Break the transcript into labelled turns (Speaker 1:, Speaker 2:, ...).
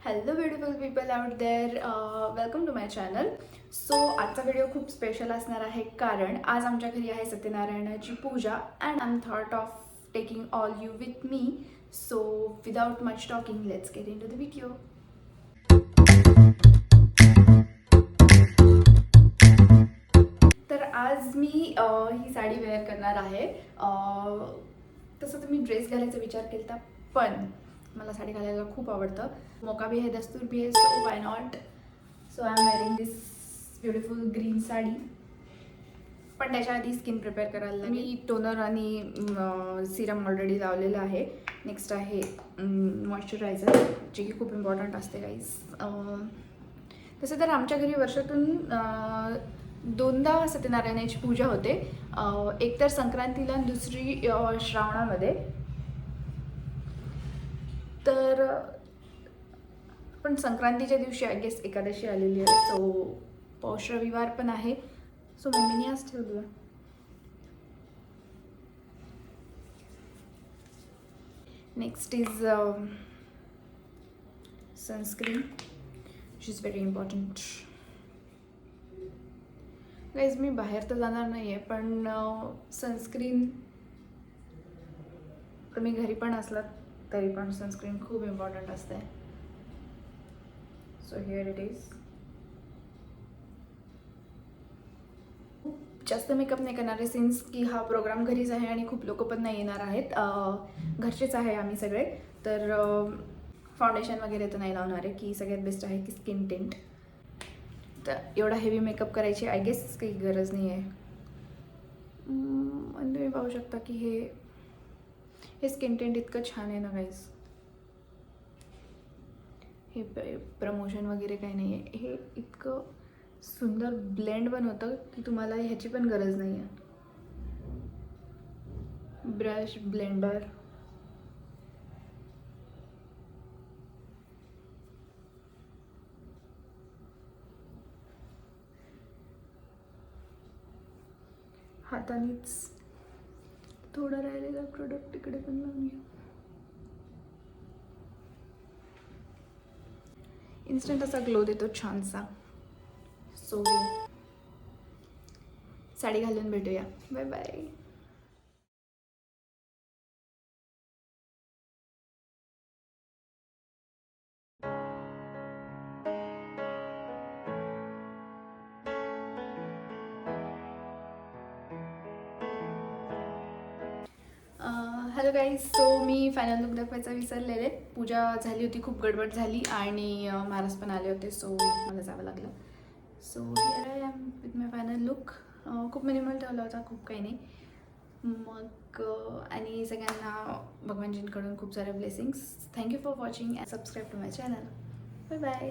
Speaker 1: Hello beautiful people out there, welcome to my channel. So आजचा video खूप special असणार आहे कारण आज आमच्या घरी आहे सत्यनारायणाची पूजा and I am thought of taking all you with me. So without much talking let's get in to the video. तर आज मी ही साडी वेअर करणार आहे. तसं तर मी ड्रेस घालायचा विचार केला पण मला साडी घालायला खूप आवडतं. मोका भी है दस्तूर भी है, so why not. So I am wearing this beautiful green sari. पण त्याच्या आधी स्किन प्रिपेअर करायला लागेल. मी टोनर आणि सिरम ऑलरेडी लावलेलं आहे. नेक्स्ट आहे मॉइश्चरायझर, जे की खूप इम्पॉर्टंट असते गाईज. तसं तर आमच्या घरी वर्षातून दोनदा सत्यनारायणाची पूजा होते. एक तर संक्रांतीला आणि दुसरी श्रावणामध्ये. तर पण संक्रांतीच्या दिवशी आय गेस एकादशी आलेली आहे, सो पौष रविवार पण आहे. सो मम्मीने आज ठेवली आहे. Next is sunscreen, which is very important. Guys मी बाहेर तर जाणार नाही आहे, पण सनस्क्रीन तुम्ही घरी पण असलात तरी पण सनस्क्रीन खूप इम्पॉर्टंट असते. So here it is. जास्त मेकअप नाही करणार आहे सिन्स की हा प्रोग्राम घरीच आहे आणि खूप लोक पण नाही येणार आहेत. घरचेच आहे आम्ही सगळे. तर फाउंडेशन वगैरे तर नाही लावणार आहे, की सगळ्यात बेस्ट आहे की स्किन टिंट. तर एवढा हेवी मेकअप करायची आय गेस काही गरज नाही आहे. आणि तुम्ही पाहू शकता की हे स्किन टिंट इतकं छान आहे ना गाईज. हे प्रमोशन वगैरे काही नाही आहे. हे इतकं सुंदर ब्लेंड पण होतं की तुम्हाला ह्याची पण गरज नाही आहे. ब्रश, ब्लेंडर, हातानेच थोडं राहिलेला प्रोडक्ट इकडे पण लावूया. इन्स्टंट असा ग्लो देतो छानसा. सो साडी घालून भेटूया. Bye bye. Hello guys. So मी फायनल लुक दाखवायचा विसरलेले. पूजा झाली होती, खूप गडबड झाली आणि महाराज पण आले होते, सो मला जावं लागलं. So here I am with my final look. खूप मिनिमल ठेवला होता, खूप काही नाही. मग आणि सगळ्यांना भगवानजींकडून खूप सारे blessings. Thank you for watching and subscribe to my channel. Bye bye.